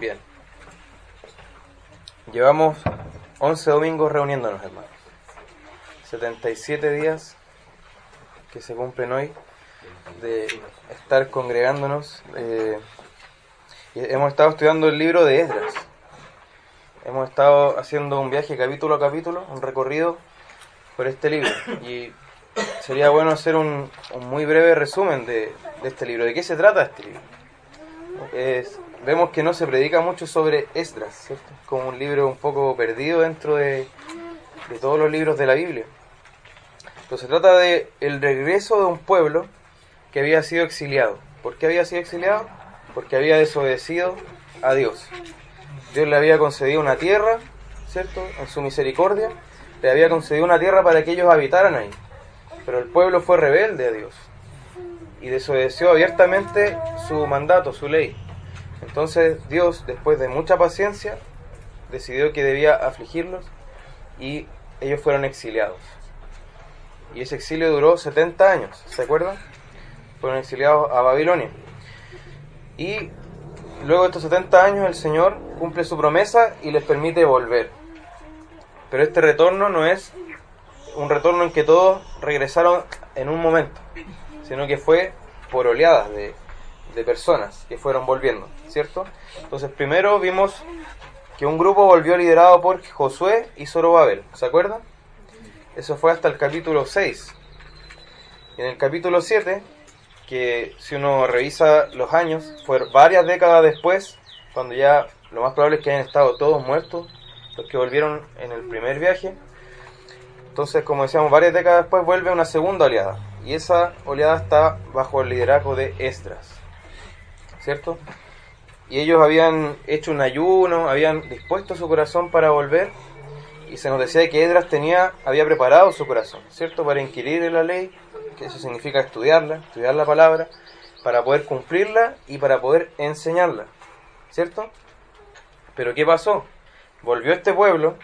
Bien. Llevamos 11 domingos reuniéndonos, hermanos. 77 días que se cumplen hoy de estar congregándonos. Y hemos estado estudiando el libro de Esdras. Hemos estado haciendo un viaje capítulo a capítulo, un recorrido por este libro. Y sería bueno hacer un muy breve resumen de este libro. ¿De qué se trata este libro? Vemos que no se predica mucho sobre Esdras, ¿cierto? Como un libro un poco perdido dentro de todos los libros de la Biblia. Entonces se trata de el regreso de un pueblo que había sido exiliado. ¿Por qué había sido exiliado? Porque había desobedecido a Dios. Dios le había concedido una tierra, ¿cierto? En su misericordia, le había concedido una tierra para que ellos habitaran ahí. Pero el pueblo fue rebelde a Dios y desobedeció abiertamente su mandato, su ley. Entonces Dios, después de mucha paciencia, decidió que debía afligirlos y ellos fueron exiliados. Y ese exilio duró 70 años, ¿se acuerdan? Fueron exiliados a Babilonia. Y luego de estos 70 años el Señor cumple su promesa y les permite volver. Pero este retorno no es un retorno en que todos regresaron en un momento, sino que fue por oleadas de personas que fueron volviendo, ¿cierto? Entonces primero vimos que un grupo volvió liderado por Josué y Zorobabel, ¿se acuerdan? Eso fue hasta el capítulo 6. Y en el capítulo 7, que si uno revisa los años, fue varias décadas después, cuando ya lo más probable es que hayan estado todos muertos, los que volvieron en el primer viaje. Entonces, como decíamos, varias décadas después vuelve una segunda oleada. Y esa oleada está bajo el liderazgo de Esdras, ¿cierto? Y ellos habían hecho un ayuno, habían dispuesto su corazón para volver. Y se nos decía que Esdras había preparado su corazón, ¿cierto? Para inquirir en la ley, que eso significa estudiar la palabra, para poder cumplirla y para poder enseñarla, ¿cierto? Pero ¿qué pasó? Volvió este pueblo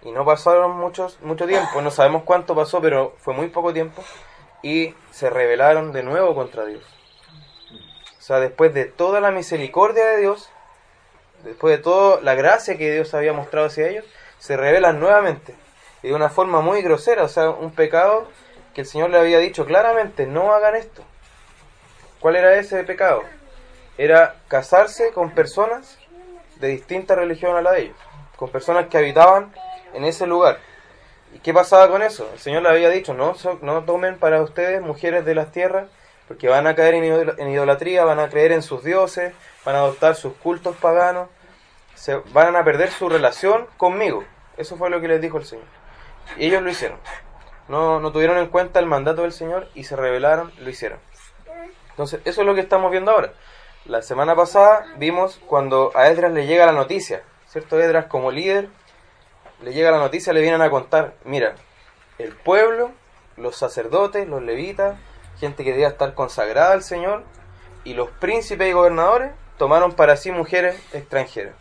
y no pasaron mucho tiempo, no sabemos cuánto pasó, pero fue muy poco tiempo, y se rebelaron de nuevo contra Dios. O sea, después de toda la misericordia de Dios, después de toda la gracia que Dios había mostrado hacia ellos, se rebelan nuevamente, y de una forma muy grosera, o sea, un pecado que el Señor le había dicho claramente, no hagan esto. ¿Cuál era ese pecado? Era casarse con personas de distinta religión a la de ellos, con personas que habitaban en ese lugar. ¿Y qué pasaba con eso? El Señor le había dicho, no tomen para ustedes mujeres de las tierras, porque van a caer en idolatría, van a creer en sus dioses, van a adoptar sus cultos paganos, van a perder su relación conmigo. Eso fue lo que les dijo el Señor. Y ellos lo hicieron. No tuvieron en cuenta el mandato del Señor y se rebelaron, lo hicieron. Entonces, eso es lo que estamos viendo ahora. La semana pasada vimos cuando a Esdras le llega la noticia, ¿cierto? Esdras como líder, le llega la noticia, le vienen a contar, mira, el pueblo, los sacerdotes, los levitas, gente que debía estar consagrada al Señor, y los príncipes y gobernadores tomaron para sí mujeres extranjeras.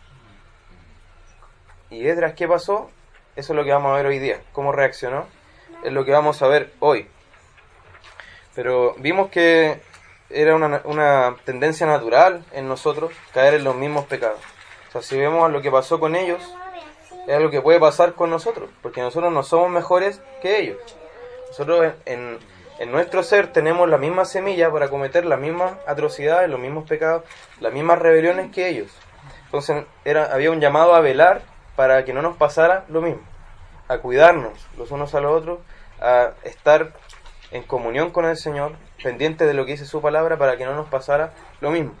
¿Y Esdras qué pasó? Eso es lo que vamos a ver hoy día. ¿Cómo reaccionó? Es lo que vamos a ver hoy. Pero vimos que era una tendencia natural en nosotros caer en los mismos pecados. O sea, si vemos lo que pasó con ellos, es algo que puede pasar con nosotros, porque nosotros no somos mejores que ellos. Nosotros en nuestro ser tenemos la misma semilla para cometer las mismas atrocidades, los mismos pecados, las mismas rebeliones que ellos. Entonces había un llamado a velar para que no nos pasara lo mismo, a cuidarnos los unos a los otros, a estar en comunión con el Señor, pendientes de lo que dice su palabra para que no nos pasara lo mismo.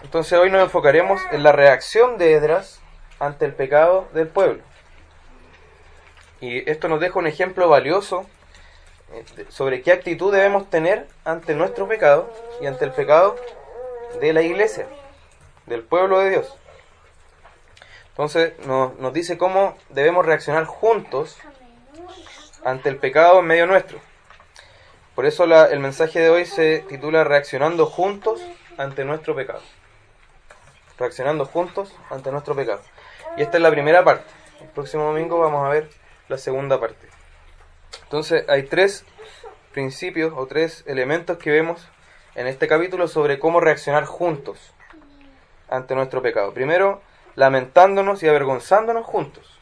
Entonces hoy nos enfocaremos en la reacción de Esdras ante el pecado del pueblo. Y esto nos deja un ejemplo valioso sobre qué actitud debemos tener ante nuestro pecado y ante el pecado de la iglesia, del pueblo de Dios. Entonces nos dice cómo debemos reaccionar juntos ante el pecado en medio nuestro. Por eso el mensaje de hoy se titula Reaccionando juntos ante nuestro pecado. Reaccionando juntos ante nuestro pecado. Y esta es la primera parte. El próximo domingo vamos a ver la segunda parte. Entonces hay 3 principios o 3 elementos que vemos en este capítulo sobre cómo reaccionar juntos. ante nuestro pecado. Primero, lamentándonos y avergonzándonos juntos.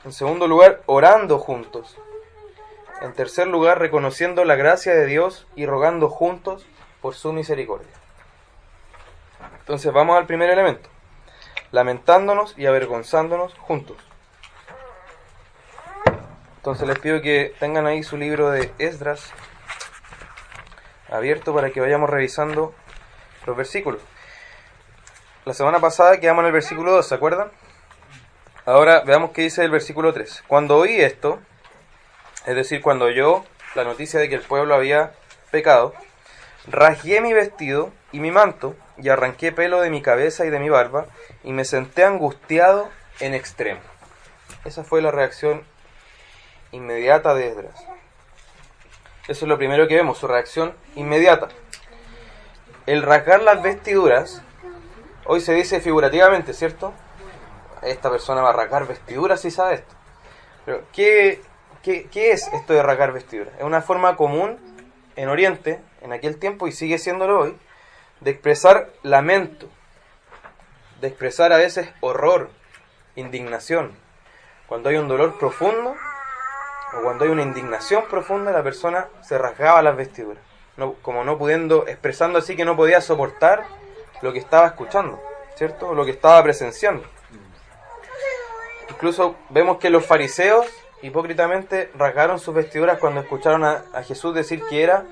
En segundo lugar, orando juntos. En tercer lugar, reconociendo la gracia de Dios y rogando juntos por su misericordia. Entonces vamos al primer elemento. Lamentándonos y avergonzándonos juntos. Entonces les pido que tengan ahí su libro de Esdras abierto para que vayamos revisando los versículos. La semana pasada quedamos en el versículo 2, ¿se acuerdan? Ahora veamos qué dice el versículo 3. Cuando oí esto, es decir, cuando oyó la noticia de que el pueblo había pecado, rasgué mi vestido y mi manto, y arranqué pelo de mi cabeza y de mi barba, y me senté angustiado en extremo. Esa fue la reacción inmediata de Esdras. Eso es lo primero que vemos, su reacción inmediata. El rasgar las vestiduras, hoy se dice figurativamente, ¿cierto? Esta persona va a rasgar vestiduras si sabe esto. Pero, ¿qué es esto de rasgar vestiduras? Es una forma común en Oriente, en aquel tiempo, y sigue siéndolo hoy, de expresar lamento, de expresar a veces horror, indignación. Cuando hay un dolor profundo, o cuando hay una indignación profunda, la persona se rasgaba las vestiduras, como no pudiendo, expresando así que no podía soportar lo que estaba escuchando, ¿cierto? O lo que estaba presenciando. Incluso vemos que los fariseos hipócritamente rasgaron sus vestiduras cuando escucharon a Jesús decir que era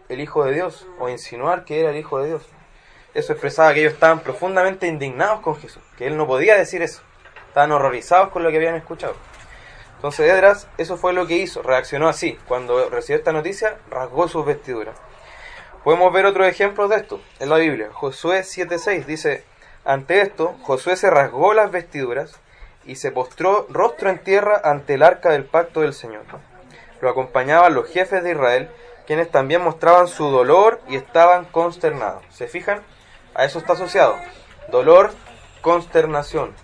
el Hijo de Dios, o insinuar que era el Hijo de Dios. Eso expresaba que ellos estaban profundamente indignados con Jesús, que Él no podía decir eso. Estaban horrorizados con lo que habían escuchado. Entonces Esdras, eso fue lo que hizo, reaccionó así. Cuando recibió esta noticia, rasgó sus vestiduras. Podemos ver otros ejemplos de esto en la Biblia. Josué 7:6 dice: ante esto, Josué se rasgó las vestiduras y se postró rostro en tierra ante el arca del pacto del Señor. Lo acompañaban los jefes de Israel, quienes también mostraban su dolor y estaban consternados. ¿Se fijan? A eso está asociado. Dolor, consternación.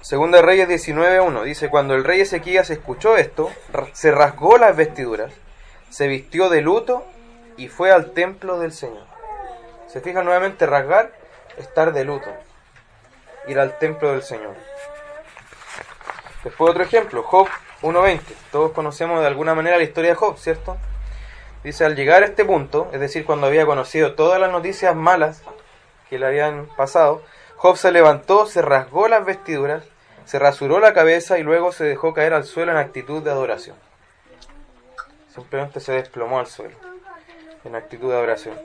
Segunda de Reyes 19:1 dice: cuando el rey Ezequías escuchó esto, se rasgó las vestiduras, se vistió de luto y fue al templo del Señor. ¿Se fijan? Nuevamente, rasgar, estar de luto, ir al templo del Señor. Después otro ejemplo, Job 1:20. Todos conocemos de alguna manera la historia de Job, ¿cierto? Dice: al llegar a este punto, es decir, cuando había conocido todas las noticias malas que le habían pasado, Job se levantó, se rasgó las vestiduras, se rasuró la cabeza y luego se dejó caer al suelo en actitud de adoración. Simplemente se desplomó al suelo en actitud de adoración.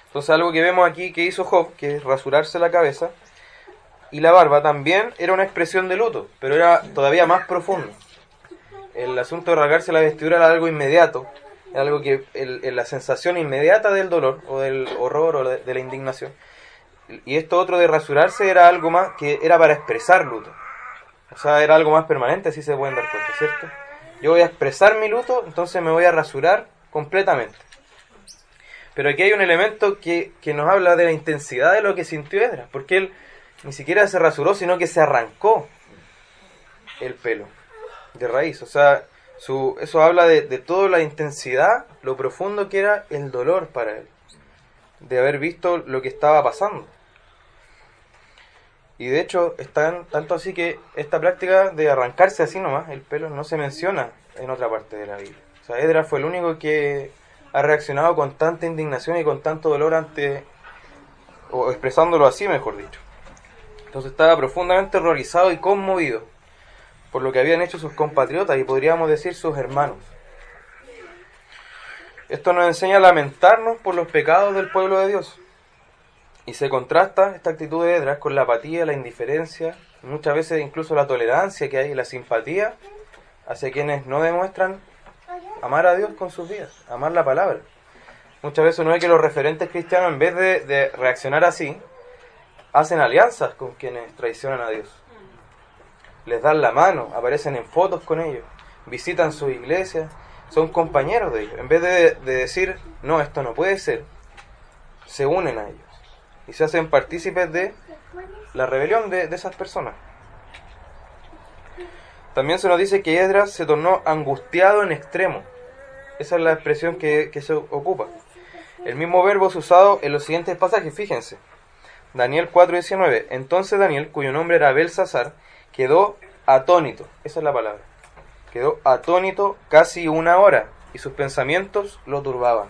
Entonces algo que vemos aquí que hizo Job, que es rasurarse la cabeza y la barba, también era una expresión de luto, pero era todavía más profundo. El asunto de rasgarse la vestidura era algo inmediato, era algo que la sensación inmediata del dolor o del horror o de la indignación. Y esto otro de rasurarse era algo más que era para expresar luto. O sea, era algo más permanente, así se pueden dar cuenta, ¿cierto? Yo voy a expresar mi luto, entonces me voy a rasurar completamente. Pero aquí hay un elemento que nos habla de la intensidad de lo que sintió Esdras, porque él ni siquiera se rasuró, sino que se arrancó el pelo de raíz. O sea, eso habla de toda la intensidad, lo profundo que era el dolor para él, de haber visto lo que estaba pasando. Y de hecho, tanto así que esta práctica de arrancarse así nomás el pelo no se menciona en otra parte de la Biblia. O sea, Esdras fue el único que ha reaccionado con tanta indignación y con tanto dolor o expresándolo así, mejor dicho. Entonces estaba profundamente horrorizado y conmovido por lo que habían hecho sus compatriotas y podríamos decir sus hermanos. Esto nos enseña a lamentarnos por los pecados del pueblo de Dios. Y se contrasta esta actitud de Esdras con la apatía, la indiferencia, muchas veces incluso la tolerancia que hay y la simpatía hacia quienes no demuestran amar a Dios con sus vidas, amar la palabra. Muchas veces uno ve que los referentes cristianos, en vez de reaccionar así, hacen alianzas con quienes traicionan a Dios. Les dan la mano, aparecen en fotos con ellos, visitan sus iglesias, son compañeros de ellos. En vez de decir, no, esto no puede ser, se unen a ellos y se hacen partícipes de la rebelión de esas personas. También se nos dice que Esdras se tornó angustiado en extremo. Esa es la expresión que se ocupa. El mismo verbo es usado en los siguientes pasajes, fíjense. Daniel 4:19. Entonces Daniel, cuyo nombre era Belsasar, quedó atónito. Esa es la palabra. Quedó atónito casi una hora y sus pensamientos lo turbaban.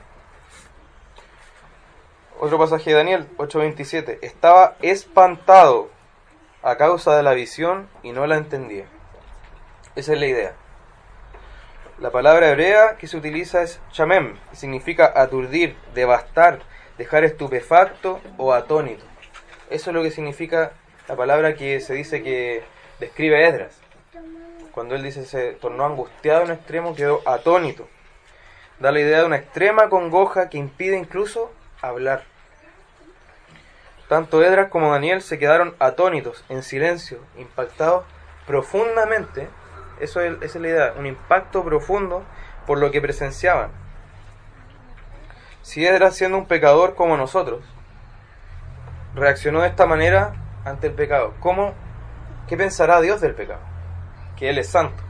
Otro pasaje de Daniel 8:27. Estaba espantado a causa de la visión y no la entendía. Esa es la idea. La palabra hebrea que se utiliza es shamem, que significa aturdir, devastar, dejar estupefacto o atónito. Eso es lo que significa la palabra que se dice que describe a Esdras. Cuando él dice se tornó angustiado en extremo, quedó atónito. Da la idea de una extrema congoja que impide incluso hablar. Tanto Esdras como Daniel se quedaron atónitos, en silencio, impactados profundamente. Esa es la idea, un impacto profundo por lo que presenciaban. Si Esdras, siendo un pecador como nosotros, reaccionó de esta manera ante el pecado, ¿qué pensará Dios del pecado? Que Él es santo.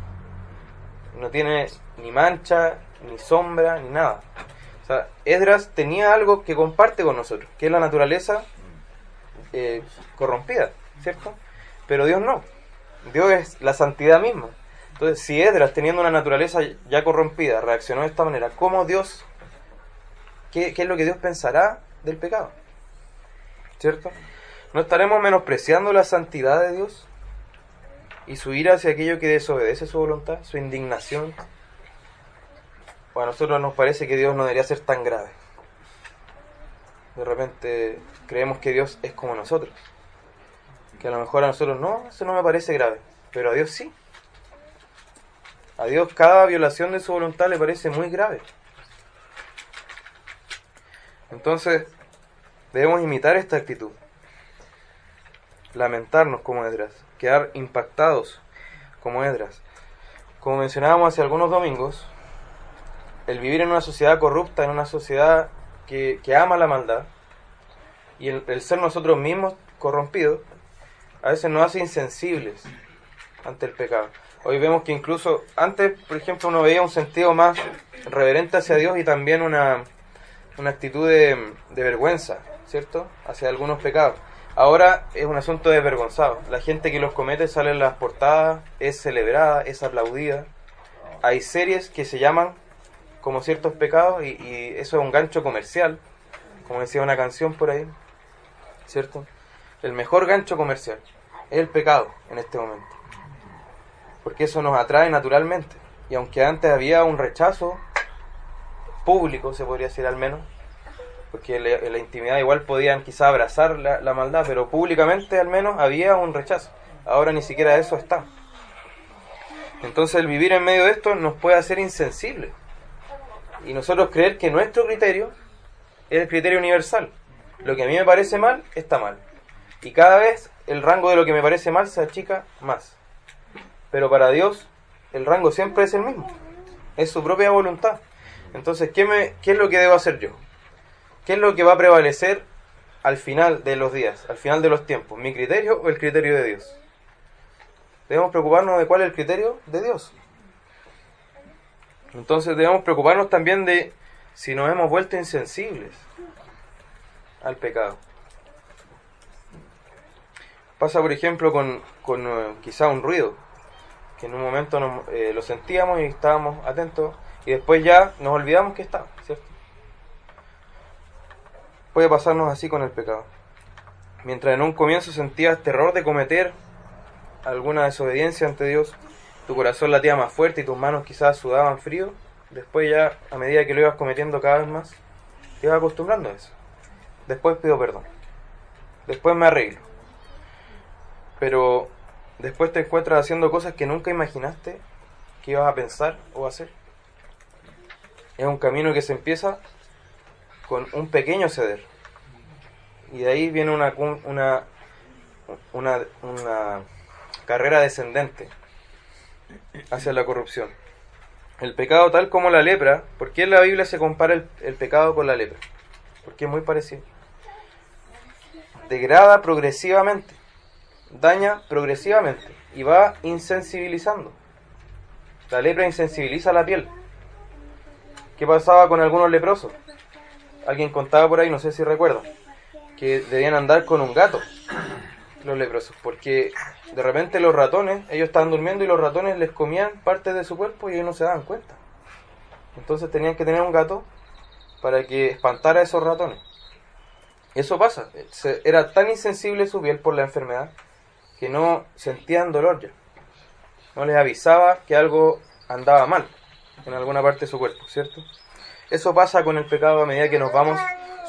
No tiene ni mancha, ni sombra, ni nada. O sea, Esdras tenía algo que comparte con nosotros, que es la naturaleza corrompida, ¿cierto? Pero Dios no. Dios es la santidad misma. Entonces, si Esdras, teniendo una naturaleza ya corrompida, reaccionó de esta manera, ¿cómo Dios, qué es lo que Dios pensará del pecado? ¿Cierto? ¿No estaremos menospreciando la santidad de Dios y su ira hacia aquello que desobedece su voluntad, su indignación? O a nosotros nos parece que Dios no debería ser tan grave. De repente creemos que Dios es como nosotros, que a lo mejor a nosotros no, eso no me parece grave, pero a Dios sí. A Dios cada violación de su voluntad le parece muy grave. Entonces debemos imitar esta actitud, lamentarnos como Esdras, quedar impactados como Esdras. Como mencionábamos hace algunos domingos, el vivir en una sociedad corrupta, en una sociedad que ama la maldad, y el ser nosotros mismos corrompidos, a veces nos hace insensibles ante el pecado. Hoy vemos que incluso antes, por ejemplo, uno veía un sentido más reverente hacia Dios y también una actitud de vergüenza, ¿cierto?, hacia algunos pecados. Ahora es un asunto desvergonzado. La gente que los comete sale en las portadas, es celebrada, es aplaudida. Hay series que se llaman como ciertos pecados y eso es un gancho comercial, como decía una canción por ahí, ¿cierto? El mejor gancho comercial es el pecado en este momento, porque eso nos atrae naturalmente. Y aunque antes había un rechazo público, se podría decir al menos, porque en la intimidad igual podían quizá abrazar la maldad, pero públicamente al menos había un rechazo. Ahora ni siquiera eso está. Entonces el vivir en medio de esto nos puede hacer insensibles. Y nosotros creer que nuestro criterio es el criterio universal. Lo que a mí me parece mal, está mal. Y cada vez el rango de lo que me parece mal se achica más. Pero para Dios el rango siempre es el mismo. Es su propia voluntad. Entonces, ¿qué es lo que debo hacer yo? ¿Qué es lo que va a prevalecer al final de los días, al final de los tiempos? ¿Mi criterio o el criterio de Dios? Debemos preocuparnos de cuál es el criterio de Dios. Entonces debemos preocuparnos también de si nos hemos vuelto insensibles al pecado. Pasa, por ejemplo, con quizá un ruido, que en un momento lo sentíamos y estábamos atentos, y después ya nos olvidamos que estaba, ¿cierto? Puede pasarnos así con el pecado. Mientras en un comienzo sentías terror de cometer alguna desobediencia ante Dios, tu corazón latía más fuerte y tus manos quizás sudaban frío, después ya, a medida que lo ibas cometiendo cada vez más, te ibas acostumbrando a eso. Después pido perdón. Después me arreglo. Pero después te encuentras haciendo cosas que nunca imaginaste que ibas a pensar o hacer. Es un camino que se empieza con un pequeño ceder. Y de ahí viene una carrera descendente hacia la corrupción. El pecado, tal como la lepra. ¿Por qué en la Biblia se compara el pecado con la lepra? Porque es muy parecido. Degrada progresivamente, daña progresivamente y va insensibilizando. La lepra insensibiliza la piel. ¿Qué pasaba con algunos leprosos? alguien contaba por ahí, no sé si recuerdan, que debían andar con un gato, los leprosos, porque de repente los ratones, ellos estaban durmiendo y los ratones les comían partes de su cuerpo y ellos no se daban cuenta. Entonces tenían que tener un gato para que espantara a esos ratones. Eso pasa, era tan insensible su piel por la enfermedad que no sentían dolor ya. No les avisaba que algo andaba mal en alguna parte de su cuerpo, ¿cierto? Eso pasa con el pecado a medida que nos vamos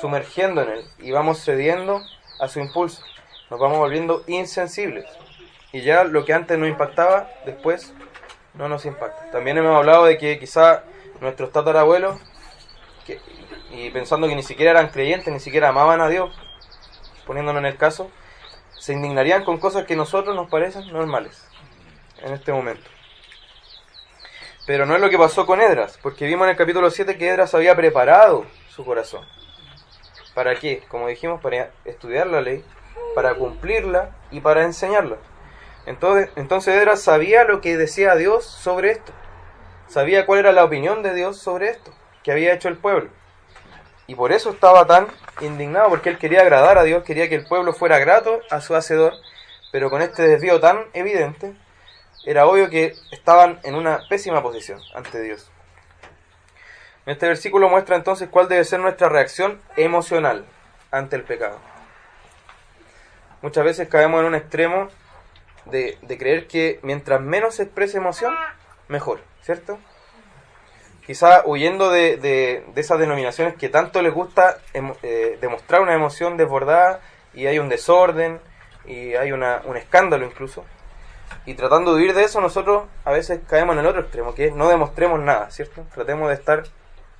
sumergiendo en él y vamos cediendo a su impulso. Nos vamos volviendo insensibles. Y ya lo que antes nos impactaba, después no nos impacta. También hemos hablado de que quizá nuestros tatarabuelos, y pensando que ni siquiera eran creyentes, ni siquiera amaban a Dios, poniéndonos en el caso, se indignarían con cosas que a nosotros nos parecen normales en este momento. Pero no es lo que pasó con Esdras, porque vimos en el capítulo 7 que Esdras había preparado su corazón. ¿Para qué? Como dijimos, para estudiar la ley, para cumplirla y para enseñarla. Entonces Esdras sabía lo que decía Dios sobre esto. Sabía cuál era la opinión de Dios sobre esto que había hecho el pueblo. Y por eso estaba tan indignado, porque él quería agradar a Dios, quería que el pueblo fuera grato a su hacedor, pero con este desvío tan evidente, era obvio que estaban en una pésima posición ante Dios. Este versículo muestra entonces cuál debe ser nuestra reacción emocional ante el pecado. Muchas veces caemos en un extremo de creer que mientras menos se exprese emoción, mejor, ¿cierto? Quizá huyendo de esas denominaciones que tanto les gusta demostrar una emoción desbordada y hay un desorden y hay un escándalo incluso. Y tratando de huir de eso, nosotros a veces caemos en el otro extremo, que es no demostremos nada, ¿cierto? Tratemos de estar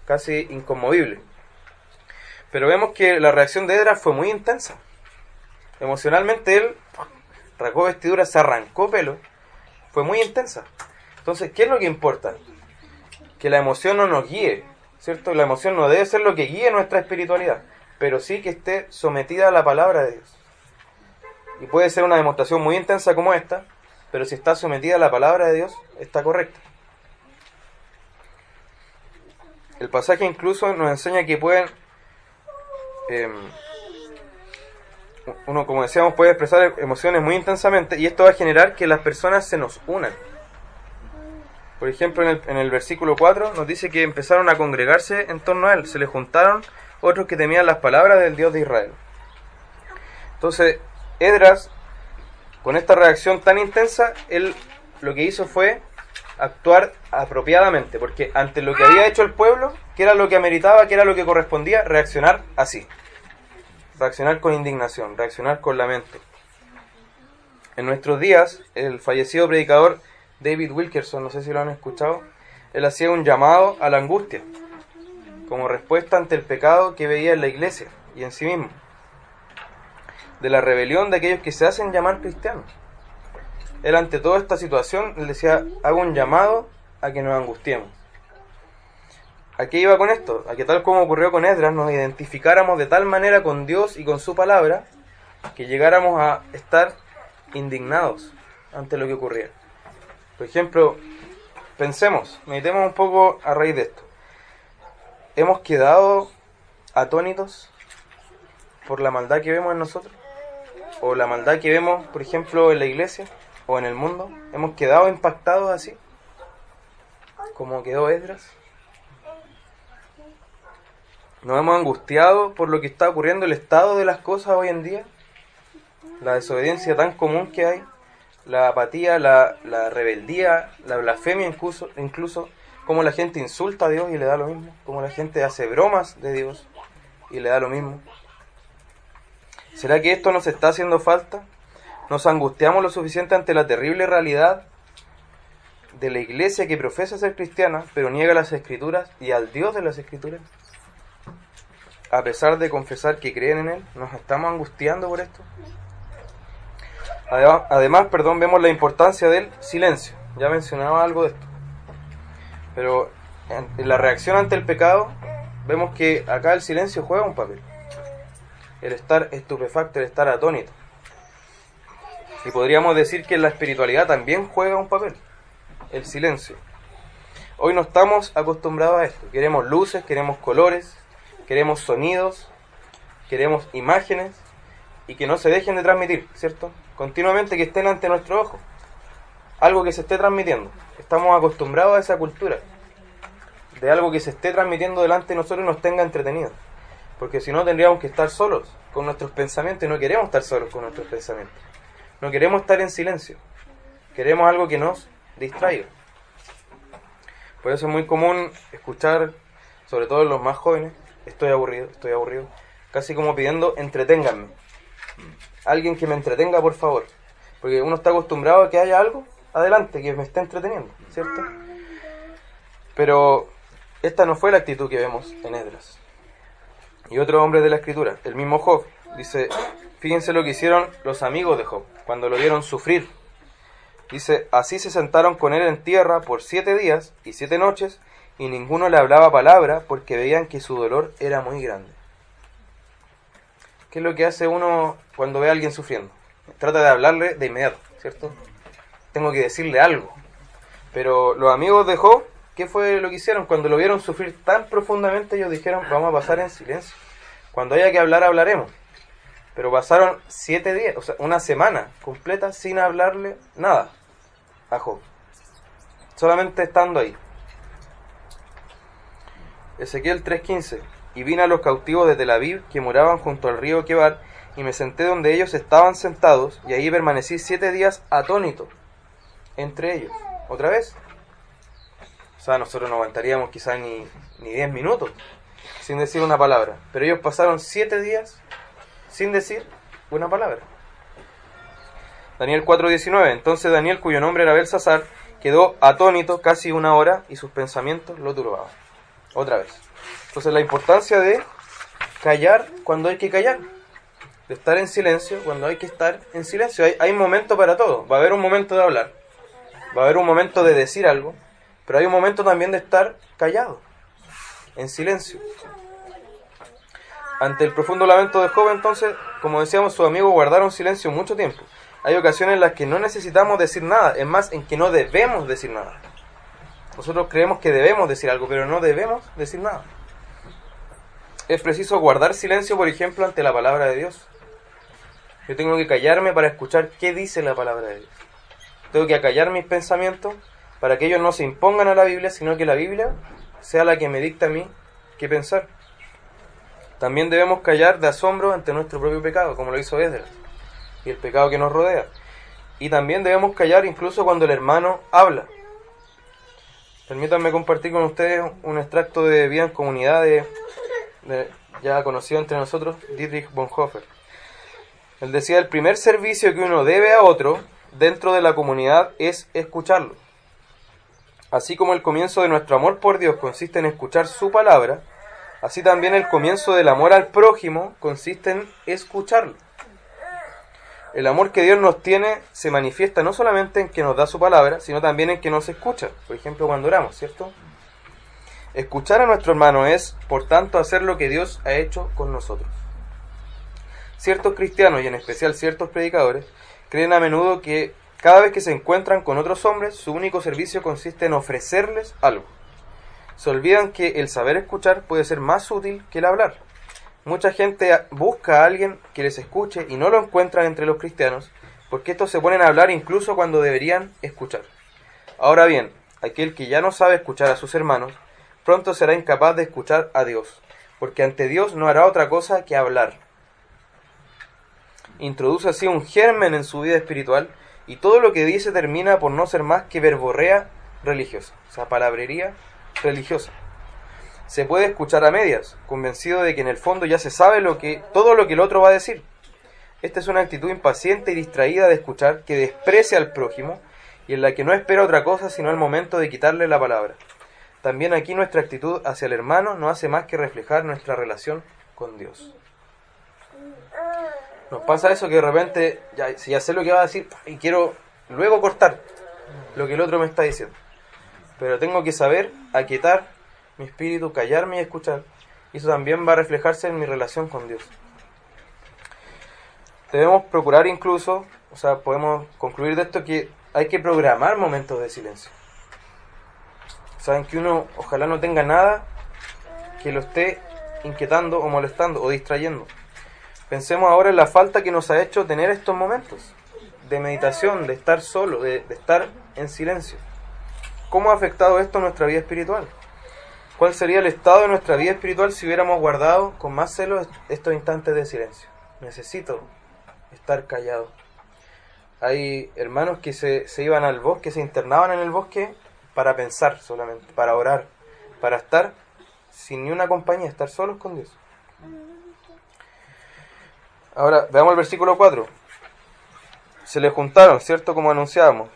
casi inconmovibles. Pero vemos que la reacción de Esdras fue muy intensa. Emocionalmente él rasgó vestiduras, se arrancó pelo, fue muy intensa. Entonces, ¿qué es lo que importa? Que la emoción no nos guíe, ¿cierto? La emoción no debe ser lo que guíe nuestra espiritualidad, pero sí que esté sometida a la palabra de Dios. Y puede ser una demostración muy intensa como esta, pero si está sometida a la palabra de Dios, está correcta. El pasaje incluso nos enseña que pueden, uno, como decíamos, puede expresar emociones muy intensamente, y esto va a generar que las personas se nos unan. Por ejemplo, en el versículo 4 nos dice que empezaron a congregarse en torno a él, se le juntaron otros que temían las palabras del Dios de Israel. Entonces, Esdras, con esta reacción tan intensa, él lo que hizo fue actuar apropiadamente, porque ante lo que había hecho el pueblo, que era lo que ameritaba, que era lo que correspondía, reaccionar así. Reaccionar con indignación, reaccionar con lamento. En nuestros días, el fallecido predicador David Wilkerson, no sé si lo han escuchado, él hacía un llamado a la angustia, como respuesta ante el pecado que veía en la iglesia y en sí mismo, de la rebelión de aquellos que se hacen llamar cristianos. Él ante toda esta situación, él decía, hago un llamado a que nos angustiemos. ¿A qué iba con esto? A que tal como ocurrió con Esdras, nos identificáramos de tal manera con Dios y con su palabra, que llegáramos a estar indignados ante lo que ocurría. Por ejemplo, pensemos, meditemos un poco a raíz de esto. ¿Hemos quedado atónitos por la maldad que vemos en nosotros? ¿O la maldad que vemos, por ejemplo, en la iglesia o en el mundo? ¿Hemos quedado impactados así? ¿Como quedó Esdras? ¿Nos hemos angustiado por lo que está ocurriendo, el estado de las cosas hoy en día? La desobediencia tan común que hay, la apatía, la rebeldía, la blasfemia incluso, cómo la gente insulta a Dios y le da lo mismo, cómo la gente hace bromas de Dios y le da lo mismo. ¿Será que esto nos está haciendo falta? ¿Nos angustiamos lo suficiente ante la terrible realidad de la iglesia que profesa ser cristiana, pero niega las Escrituras y al Dios de las Escrituras? A pesar de confesar que creen en Él, ¿nos estamos angustiando por esto? Además, vemos la importancia del silencio. Ya mencionaba algo de esto. Pero en la reacción ante el pecado, vemos que acá el silencio juega un papel. El estar estupefacto, el estar atónito. Y podríamos decir que en la espiritualidad también juega un papel. El silencio. Hoy no estamos acostumbrados a esto. Queremos luces, queremos colores, queremos sonidos, queremos imágenes y que no se dejen de transmitir, ¿cierto? Continuamente que estén ante nuestro ojo, algo que se esté transmitiendo. Estamos acostumbrados a esa cultura de algo que se esté transmitiendo delante de nosotros y nos tenga entretenidos, porque si no tendríamos que estar solos con nuestros pensamientos y no queremos estar solos con nuestros pensamientos, no queremos estar en silencio, queremos algo que nos distraiga. Por eso es muy común escuchar, sobre todo en los más jóvenes, estoy aburrido, casi como pidiendo entreténganme, alguien que me entretenga por favor, porque uno está acostumbrado a que haya algo adelante que me esté entreteniendo, ¿cierto? Pero esta no fue la actitud que vemos en Esdras. Y otro hombre de la escritura, el mismo Job, dice, fíjense lo que hicieron los amigos de Job cuando lo vieron sufrir. Dice, así se sentaron con él en tierra por 7 días y 7 noches, y ninguno le hablaba palabra porque veían que su dolor era muy grande. ¿Qué es lo que hace uno cuando ve a alguien sufriendo? Trata de hablarle de inmediato, ¿cierto? Tengo que decirle algo. Pero los amigos de Job, ¿qué fue lo que hicieron? Cuando lo vieron sufrir tan profundamente, ellos dijeron, vamos a pasar en silencio. Cuando haya que hablar, hablaremos. Pero pasaron 7 días, o sea, una semana completa sin hablarle nada a Job. Solamente estando ahí. Ezequiel 3:15. Y vine a los cautivos de Tel Aviv que moraban junto al río Quebar, y me senté donde ellos estaban sentados, y ahí permanecí 7 días atónito entre ellos. ¿Otra vez? O sea, nosotros no aguantaríamos quizás ni 10 minutos sin decir una palabra. Pero ellos pasaron 7 días sin decir una palabra. Daniel 4:19. Entonces Daniel, cuyo nombre era Belsasar, quedó atónito casi 1 hora y sus pensamientos lo turbaban. Otra vez. Entonces la importancia de callar cuando hay que callar. De estar en silencio cuando hay que estar en silencio. Hay momento para todo. Va a haber un momento de hablar. Va a haber un momento de decir algo. Pero hay un momento también de estar callado. En silencio. Ante el profundo lamento de Job, entonces, como decíamos, sus amigos guardaron silencio mucho tiempo. Hay ocasiones en las que no necesitamos decir nada, es más, en que no debemos decir nada. Nosotros creemos que debemos decir algo, pero no debemos decir nada. Es preciso guardar silencio, por ejemplo, ante la palabra de Dios. Yo tengo que callarme para escuchar qué dice la palabra de Dios. Tengo que acallar mis pensamientos para que ellos no se impongan a la Biblia, sino que la Biblia sea la que me dicta a mí qué pensar. También debemos callar de asombro ante nuestro propio pecado, como lo hizo Esdras, y el pecado que nos rodea. Y también debemos callar incluso cuando el hermano habla. Permítanme compartir con ustedes un extracto de Vida en Comunidad de ya conocido entre nosotros, Dietrich Bonhoeffer. Él decía, el primer servicio que uno debe a otro dentro de la comunidad es escucharlo. Así como el comienzo de nuestro amor por Dios consiste en escuchar su palabra, así también el comienzo del amor al prójimo consiste en escucharlo. El amor que Dios nos tiene se manifiesta no solamente en que nos da su palabra, sino también en que nos escucha. Por ejemplo, cuando oramos, ¿cierto? Escuchar a nuestro hermano es, por tanto, hacer lo que Dios ha hecho con nosotros. Ciertos cristianos, y en especial ciertos predicadores, creen a menudo que cada vez que se encuentran con otros hombres, su único servicio consiste en ofrecerles algo. Se olvidan que el saber escuchar puede ser más útil que el hablar. Mucha gente busca a alguien que les escuche y no lo encuentran entre los cristianos, porque estos se ponen a hablar incluso cuando deberían escuchar. Ahora bien, aquel que ya no sabe escuchar a sus hermanos, pronto será incapaz de escuchar a Dios, porque ante Dios no hará otra cosa que hablar. Introduce así un germen en su vida espiritual, y todo lo que dice termina por no ser más que verborrea religiosa, o sea, palabrería religiosa. Se puede escuchar a medias, convencido de que en el fondo ya se sabe todo lo que el otro va a decir. Esta es una actitud impaciente y distraída de escuchar que desprecia al prójimo y en la que no espera otra cosa sino el momento de quitarle la palabra. También aquí nuestra actitud hacia el hermano no hace más que reflejar nuestra relación con Dios. Nos pasa eso que de repente, si ya sé lo que va a decir y quiero luego cortar lo que el otro me está diciendo. Pero tengo que saber aquietar mi espíritu, callarme y escuchar. Y eso también va a reflejarse en mi relación con Dios. Debemos procurar incluso, o sea, podemos concluir de esto que hay que programar momentos de silencio. Saben que uno ojalá no tenga nada que lo esté inquietando o molestando o distrayendo. Pensemos ahora en la falta que nos ha hecho tener estos momentos de meditación, de estar solo, de estar en silencio. ¿Cómo ha afectado esto nuestra vida espiritual? ¿Cuál sería el estado de nuestra vida espiritual si hubiéramos guardado con más celo estos instantes de silencio? Necesito estar callado. Hay hermanos que se iban al bosque, se internaban en el bosque para pensar solamente, para orar, para estar sin ni una compañía, estar solos con Dios. Ahora, veamos el versículo 4. Se le juntaron, ¿cierto? Como anunciábamos,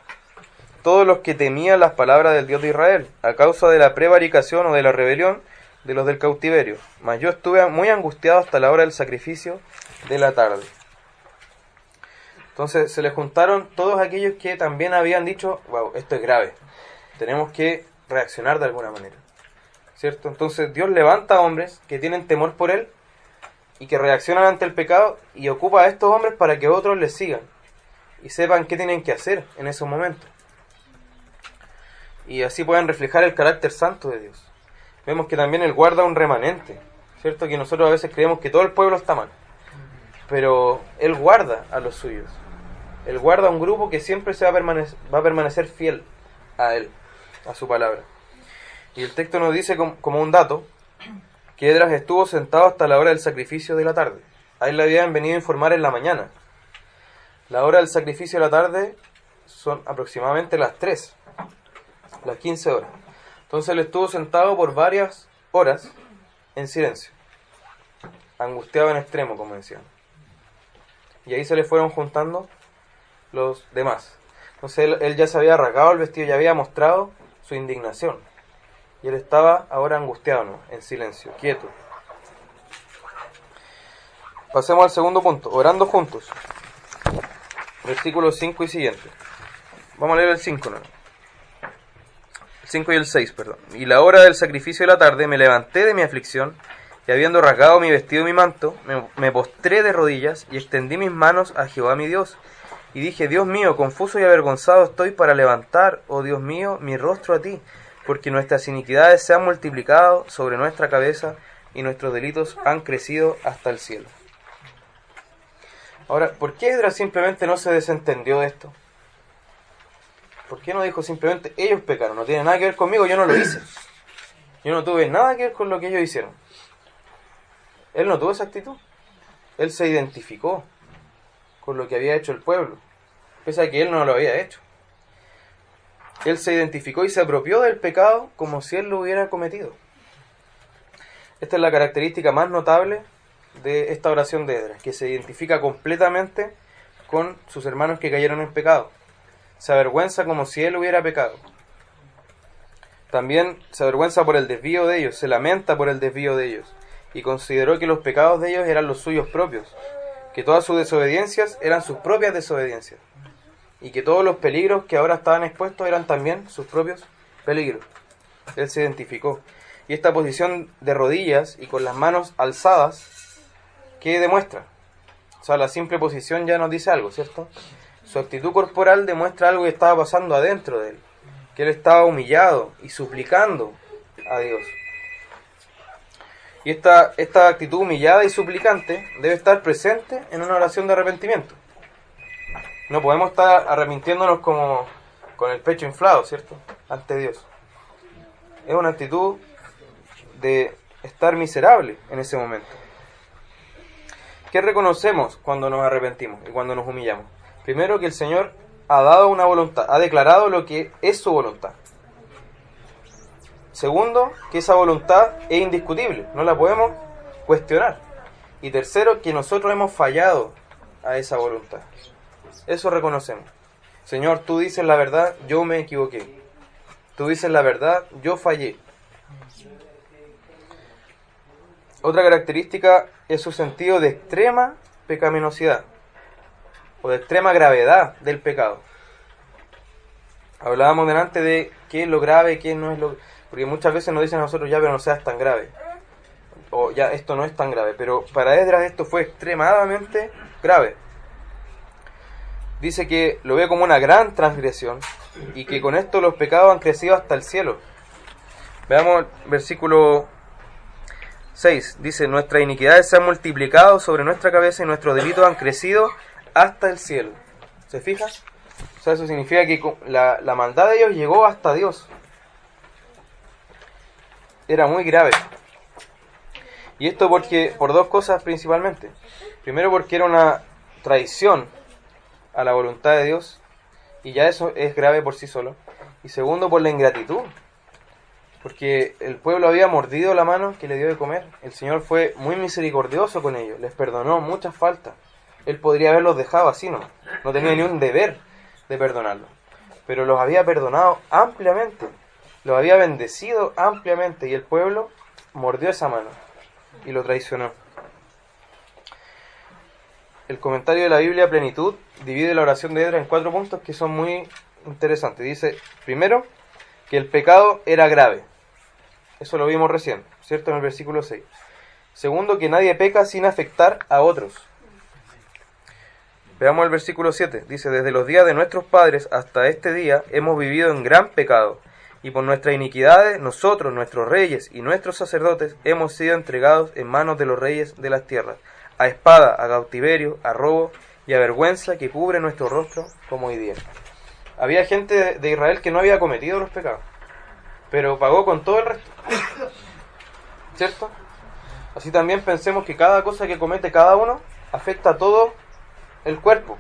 todos los que temían las palabras del Dios de Israel, a causa de la prevaricación o de la rebelión de los del cautiverio. Mas yo estuve muy angustiado hasta la hora del sacrificio de la tarde. Entonces se le juntaron todos aquellos que también habían dicho, wow, esto es grave, tenemos que reaccionar de alguna manera, ¿cierto? Entonces Dios levanta a hombres que tienen temor por Él y que reaccionan ante el pecado, y ocupa a estos hombres para que otros les sigan y sepan qué tienen que hacer en esos momentos, y así puedan reflejar el carácter santo de Dios. Vemos que también Él guarda un remanente, ¿cierto? Que nosotros a veces creemos que todo el pueblo está mal, pero Él guarda a los suyos. Él guarda un grupo que siempre va a permanecer fiel a Él, a su palabra. Y el texto nos dice como un dato que Esdras estuvo sentado hasta la hora del sacrificio de la tarde. A él le habían venido a informar en la mañana. La hora del sacrificio de la tarde son aproximadamente las 3, las 15 horas. Entonces él estuvo sentado por varias horas en silencio, angustiado en extremo, como decían. Y ahí se le fueron juntando los demás. Entonces él ya se había rasgado el vestido, ya había mostrado su indignación. Y él estaba ahora angustiado, ¿no? En silencio, quieto. Pasemos al segundo punto, orando juntos. Versículos 5 y siguiente. Vamos a leer el 5, ¿no? El 5 y el 6, perdón. Y la hora del sacrificio de la tarde me levanté de mi aflicción, y habiendo rasgado mi vestido y mi manto, me postré de rodillas y extendí mis manos a Jehová mi Dios. Y dije, Dios mío, confuso y avergonzado estoy para levantar, oh Dios mío, mi rostro a ti, porque nuestras iniquidades se han multiplicado sobre nuestra cabeza y nuestros delitos han crecido hasta el cielo. Ahora, ¿por qué Esdras simplemente no se desentendió de esto? ¿Por qué no dijo simplemente, ellos pecaron, no tiene nada que ver conmigo, yo no lo hice? Yo no tuve nada que ver con lo que ellos hicieron. Él no tuvo esa actitud. Él se identificó con lo que había hecho el pueblo, pese a que él no lo había hecho. Él se identificó y se apropió del pecado como si él lo hubiera cometido. Esta es la característica más notable de esta oración de Esdras, que se identifica completamente con sus hermanos que cayeron en pecado. Se avergüenza como si él hubiera pecado. También se avergüenza por el desvío de ellos, se lamenta por el desvío de ellos, y consideró que los pecados de ellos eran los suyos propios, que todas sus desobediencias eran sus propias desobediencias, y que todos los peligros que ahora estaban expuestos eran también sus propios peligros. Él se identificó. Y esta posición de rodillas y con las manos alzadas, ¿qué demuestra? O sea, la simple posición ya nos dice algo, ¿cierto? Su actitud corporal demuestra algo que estaba pasando adentro de él, que él estaba humillado y suplicando a Dios. Y esta actitud humillada y suplicante debe estar presente en una oración de arrepentimiento. No podemos estar arrepintiéndonos como con el pecho inflado, ¿cierto? Ante Dios. Es una actitud de estar miserable en ese momento. ¿Qué reconocemos cuando nos arrepentimos y cuando nos humillamos? Primero, que el Señor ha dado una voluntad, ha declarado lo que es su voluntad. Segundo, que esa voluntad es indiscutible, no la podemos cuestionar. Y tercero, que nosotros hemos fallado a esa voluntad. Eso reconocemos. Señor, tú dices la verdad, yo me equivoqué. Tú dices la verdad, yo fallé. Otra característica es su sentido de extrema pecaminosidad o de extrema gravedad del pecado. Hablábamos delante de qué es lo grave, qué no es lo... Porque muchas veces nos dicen a nosotros, ya, pero no seas tan grave. O ya, esto no es tan grave. Pero para Esdras esto fue extremadamente grave. Dice que lo ve como una gran transgresión y que con esto los pecados han crecido hasta el cielo. Veamos versículo 6 dice: nuestras iniquidades se han multiplicado sobre nuestra cabeza y nuestros delitos han crecido hasta el cielo. ¿Se fija? O sea, eso significa que la maldad de ellos llegó hasta Dios. Era muy grave. Y esto por dos cosas principalmente. Primero, porque era una traición a la voluntad de Dios, y ya eso es grave por sí solo. Y segundo, por la ingratitud, porque el pueblo había mordido la mano que le dio de comer. El Señor fue muy misericordioso con ellos, les perdonó muchas faltas. Él podría haberlos dejado así, no tenía ni un deber de perdonarlos, pero los había perdonado ampliamente, los había bendecido ampliamente, y el pueblo mordió esa mano y lo traicionó. El comentario de la Biblia Plenitud divide la oración de Esdras en 4 puntos que son muy interesantes. Dice, primero, que el pecado era grave. Eso lo vimos recién, ¿cierto? En el versículo 6. Segundo, que nadie peca sin afectar a otros. Veamos el versículo 7. Dice, desde los días de nuestros padres hasta este día hemos vivido en gran pecado, y por nuestras iniquidades nosotros, nuestros reyes y nuestros sacerdotes hemos sido entregados en manos de los reyes de las tierras, a espada, a cautiverio, a robo y a vergüenza que cubre nuestro rostro como hoy día. Había gente de Israel que no había cometido los pecados, pero pagó con todo el resto, ¿cierto? Así también pensemos que cada cosa que comete cada uno afecta a todo el cuerpo.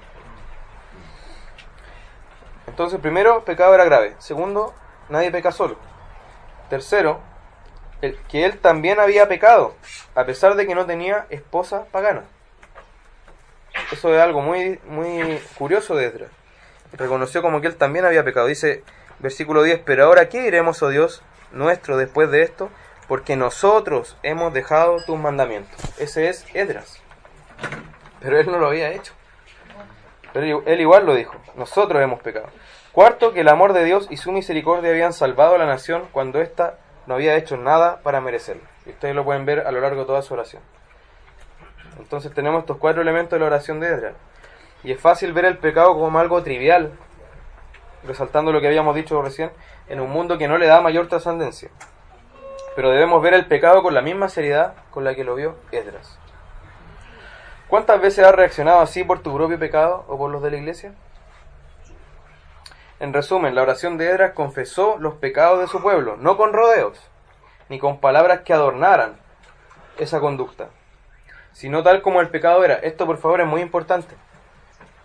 Entonces, primero, el pecado era grave. Segundo, nadie peca solo. Tercero, que él también había pecado, a pesar de que no tenía esposa pagana. Eso es algo muy, muy curioso de Esdras. Reconoció como que él también había pecado. Dice, versículo 10, pero ahora ¿qué diremos, oh Dios nuestro, después de esto? Porque nosotros hemos dejado tus mandamientos. Ese es Esdras. Pero él no lo había hecho. Pero él igual lo dijo, nosotros hemos pecado. Cuarto, que el amor de Dios y su misericordia habían salvado a la nación cuando ésta no había hecho nada para merecerlo. Y ustedes lo pueden ver a lo largo de toda su oración. Entonces tenemos estos 4 elementos de la oración de Esdras. Y es fácil ver el pecado como algo trivial, resaltando lo que habíamos dicho recién, en un mundo que no le da mayor trascendencia. Pero debemos ver el pecado con la misma seriedad con la que lo vio Esdras. ¿Cuántas veces has reaccionado así por tu propio pecado o por los de la iglesia? En resumen, la oración de Esdras confesó los pecados de su pueblo, no con rodeos, ni con palabras que adornaran esa conducta, sino tal como el pecado era. Esto, por favor, es muy importante.